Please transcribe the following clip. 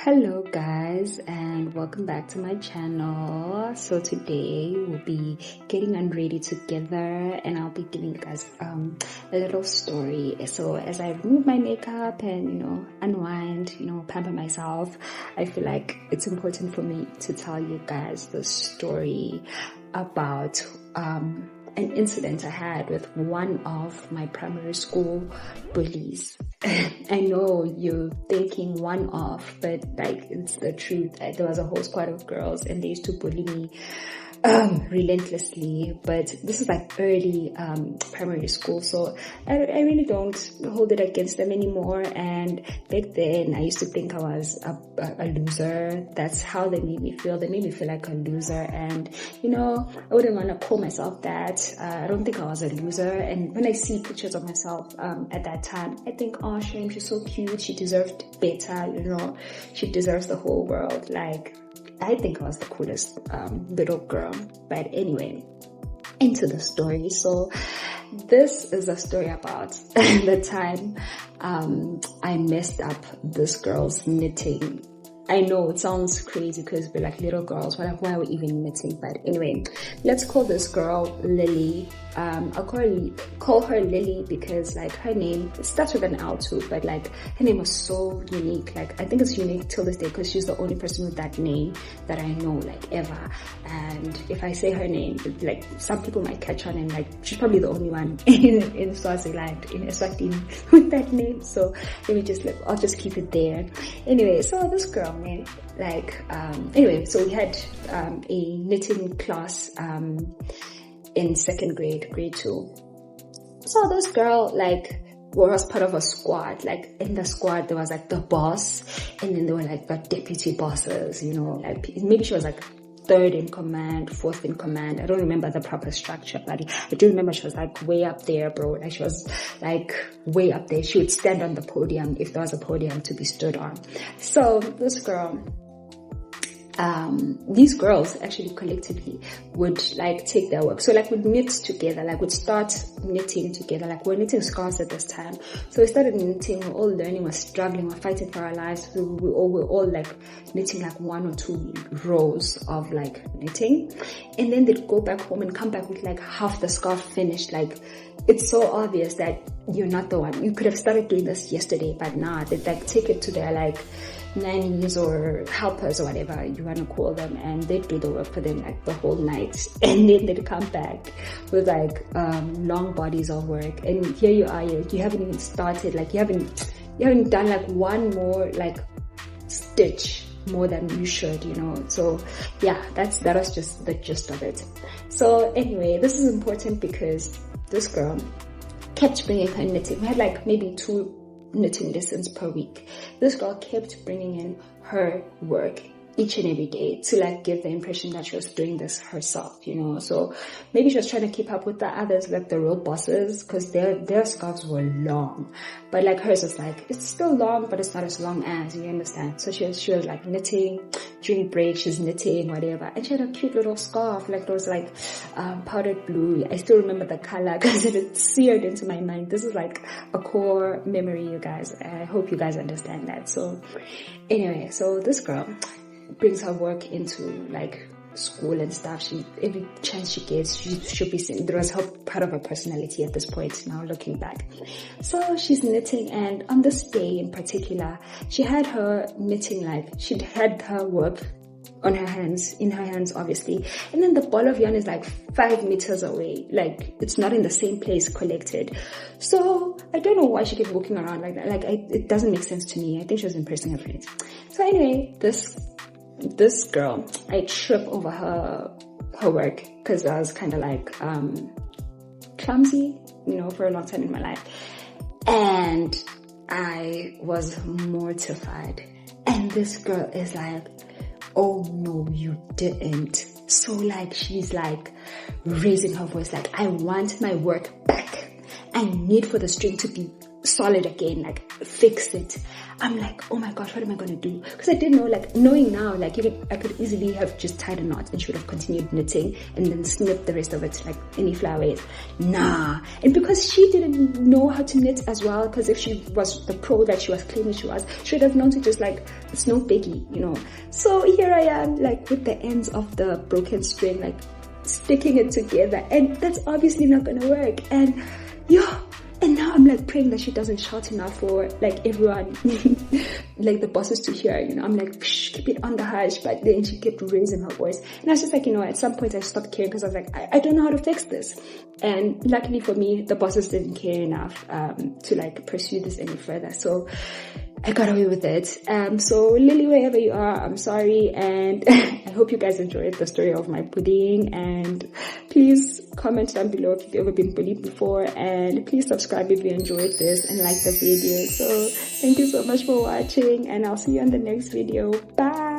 Hello guys, and welcome back to my channel. So today we'll be getting unready together, and I'll be giving you guys a little story. So as I remove my makeup and unwind, pamper myself, I feel like it's important for me to tell you guys the story about an incident I had with one of my primary school bullies. I know you're thinking one off, but it's the truth. There was a whole squad of girls and they used to bully me relentlessly, but this is early primary school, so I really don't hold it against them anymore. And back then I used to think I was a loser. That's how they made me feel. They made me feel like a loser, and I wouldn't want to call myself that. I don't think I was a loser, and when I see pictures of myself at that time, I think, oh shame, she's so cute, she deserved better, she deserves the whole world. I think I was the coolest little girl. But anyway, into the story. So this is a story about the time I messed up this girl's knitting. I know it sounds crazy because we're little girls. Why are we even knitting? But anyway, let's call this girl Lily. I'll call her Lily because her name, it starts with an L too, but her name was so unique. I think it's unique till this day because she's the only person with that name that I know ever. And if I say her name, some people might catch on, and she's probably the only one in Swaziland, in Eswatini, with that name. So let me I'll just keep it there. Anyway, so this girl, man, anyway, so we had a knitting class in second grade 2. So this girl was part of a squad. In the squad there was the boss, and then there were the deputy bosses, maybe she was third in command, fourth in command. I don't remember the proper structure, but I do remember she was way up there, bro. She was way up there. She would stand on the podium if there was a podium to be stood on. So this girl, these girls actually collectively would take their work. So we'd knit together, we'd start knitting together. We're knitting scarves at this time. So we started knitting, we're all learning, we're struggling, we're fighting for our lives. So we're all knitting one or two rows of knitting. And then they'd go back home and come back with half the scarf finished. It's so obvious that you're not the one. You could have started doing this yesterday, but nah, they'd take it to their nannies or helpers or whatever you want to call them, and they'd do the work for them the whole night, and then they'd come back with long bodies of work, and here you are, you haven't even started, you haven't done one more stitch more than you should, so yeah, that was just the gist of it. So anyway, this is important because this girl kept bringing her knitting. We had maybe 2 knitting lessons per week. This girl kept bringing in her work each and every day to give the impression that she was doing this herself, so maybe she was trying to keep up with the others, the real bosses, because their scarves were long, but hers was it's still long, but it's not as long as, you understand. So she was knitting during break, she's knitting whatever, and she had a cute little scarf, those powdered blue. I still remember the color because it seared into my mind. This is a core memory, you guys. I hope you guys understand that. So anyway, so this girl brings her work into school and stuff. She, every chance she gets, she should be seen. There was part of her personality at this point, now looking back. So she's knitting, and on this day in particular, she had her knitting, she'd had her work in her hands obviously, and then the ball of yarn is 5 meters away, it's not in the same place collected. So I don't know why she kept walking around like that. It doesn't make sense to me. I think she was impressing her friends. So anyway, this girl, I trip over her work because I was kind of clumsy, for a long time in my life, and I was mortified. And this girl is oh no, you didn't. So she's raising her voice, I want my work back. I need for the string to be solid again, like fix it. I'm like, oh my gosh, what am I going to do? Because I didn't know, like, knowing now, like, I could easily have just tied a knot and she would have continued knitting and then snipped the rest of it like any flyaways. Nah. And because she didn't know how to knit as well, because if she was the pro that she was claiming she was, she would have known to just like, it's no biggie, you know. So here I am, like, with the ends of the broken string, like, sticking it together, and that's obviously not going to work. And and now I'm like praying that she doesn't shout enough for like everyone, like the bosses to hear, you know. I'm like, keep it on the hush, but then she kept raising her voice. And I was just like, you know, at some point I stopped caring because I was like, I don't know how to fix this. And luckily for me, the bosses didn't care enough to like pursue this any further. So I got away with it. So Lily, wherever you are, I'm sorry. And I hope you guys enjoyed the story of my bullying. And please comment down below if you've ever been bullied before. And please subscribe if you enjoyed this and like the video. So thank you so much for watching. And I'll see you on the next video. Bye.